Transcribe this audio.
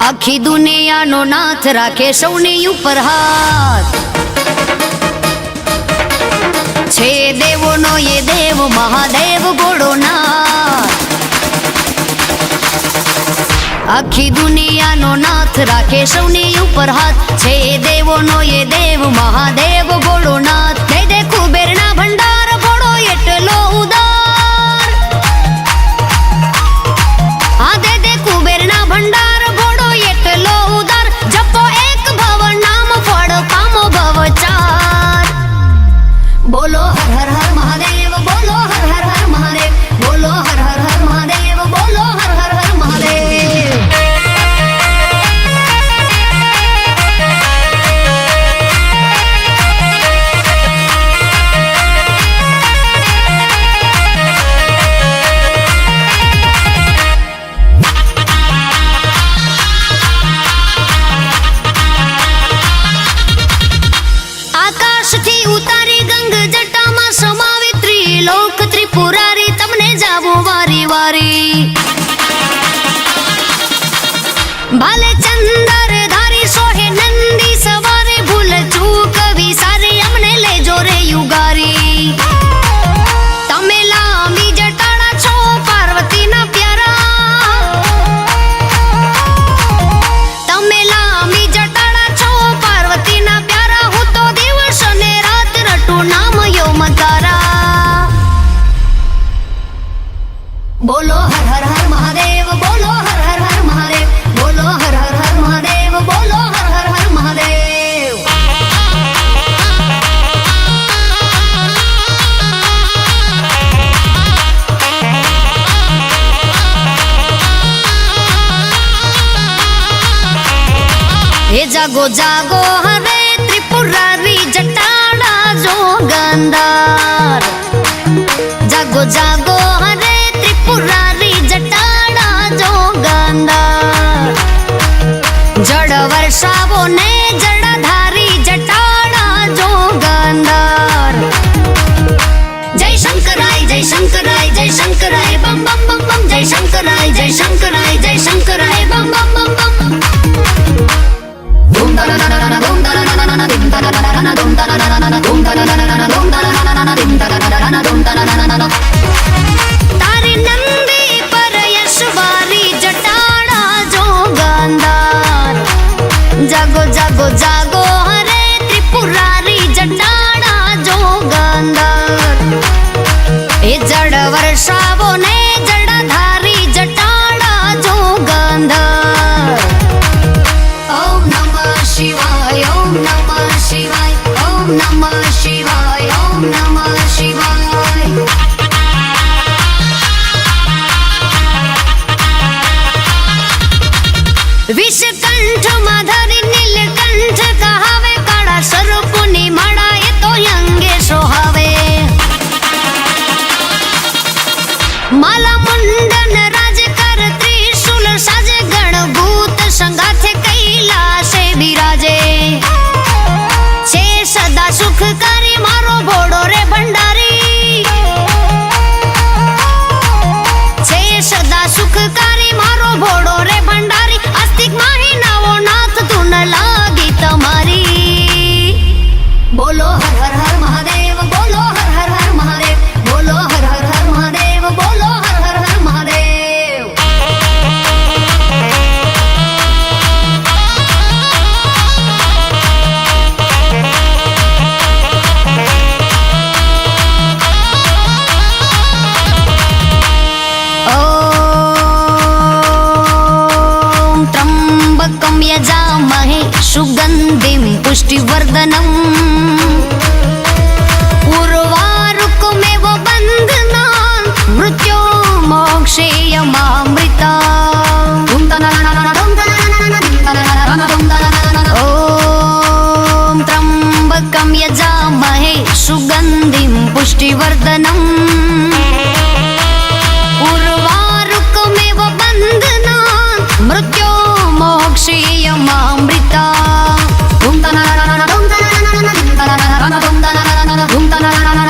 આખી દુનિયાનો નાથ રાખે સૌની ઉપર હાથ છે દેવોનો એ દેવ મહાદેવ ભોળોનાથ આખી દુનિયાનો નાથ રાખે સૌની ઉપર હાથ છે દેવોનો એ દેવ મહાદેવ ભોળોનાથ દે દે કુબેરના ભંડાર ભોળો એટલો ઉદાર હા દે દે કુબેરના ભંડાર ભોળો એટલો ઉદાર જપો એક ભવ નામ ફળ પામો ભવ ચાર બોલો હર હર હર મહાદેવ બોલો હર હર હર મહાદેવ બોલો હર હર હર મહાદેવ બોલો હર હર હર મહાદેવ આકાશથી ઉતારી ગંગ જટામાં સમાવી ત્રિલોક ત્રિપુરારી તમને જાવું વારી વારી ભાલે ચંદર ધારી સોહે નંદી સવારે ભૂલ ચૂક વિસારી અમને લેજો રે યુગારી તમે લાંબી જટાડા છો પાર્વતીના પ્યારા તમે લાંબી જટાડા છો પાર્વતીના પ્યારા હું તો દિવસ અને રાત રટું નામ યમકારા બોલો હર હર હર મહાદેવ બોલો હર હર હર મહાદેવ બોલો હર હર હર મહાદેવ બોલો હર હર હર મહાદેવ હે જાગો જાગો હરે ત્રિપુરારી જટાડા જોગંદાર જાગો જાગો હરે ત્રિપુરારી જટાડા જોગંદાર જળ વર્ષાવો ને જળધારી જટાડા જોગંદાર જય શંકરાય જય શંકરાય જય શંકરાય બમ બમ બમ બમ જય શંકરાય જય શંકરાય જય શંકરાય બમ બમ બમ બમ ધૂમ તનનનનન ધૂમ તનનનનન ધૂમ તનનનનન ધૂમ તનનનનન ધૂમ તનનનનન ધૂમ તનનનનન ધૂમ તનનનનન ધૂમ તનનનનન તારી નંદી પર યશવારી જટાડા જોગંદાર જાગો જાગો જાગો હરે ત્રિપુરારી જટાડા જોગંદાર એ જળ વર્ષાવો ને જળધારી જટાડા જોગંદાર ઓમ નમઃ શિવાય ઓમ નમઃ શિવાય ઓમ નમઃ શિવાય ઓમ નમઃ શિવાય વિષકંઠ માધરી નીલકંઠ કહાવે કાળા સર્પની માળા એ તો અંગે સોહાવે માલા મુંડન રાજ કર ત્રિશુલ સાજે ગણભૂત સંગાથે કૈલાસે બિરાજે છે સદા સુખકારી મારો ભોળો રે ભંડારી છે સદા સુખકારી મારો ભોળો રે ભંડારી આસ્તિક માહી નાવો નાથ તું ન લાગી તમારી બોલો હર હર હર મહાદેવ બોલો હર હર હર મહાદેવ બોલો હર હર હર મહાદેવ બોલો હર હર હર મહાદેવ ઓમ ત્રંબકમ યજામહે સુગંધિમ પુષ્ટિવર્ધનમ ઉર્વારુકમેવ બંધનાન મૃત્યો મોક્ષેયમામૃતા ઓમ ત્રંબકમ યજામહે સુગંધિમ પુષ્ટિવર્ધનમ ઉર્વારુકમેવ બંધનાન મૃત્યો મોક્ષેયમામૃતા ધૂમ તનનનનન ધૂમ તનનનનન ધૂમ તનનનનન ધૂમ તનનનનન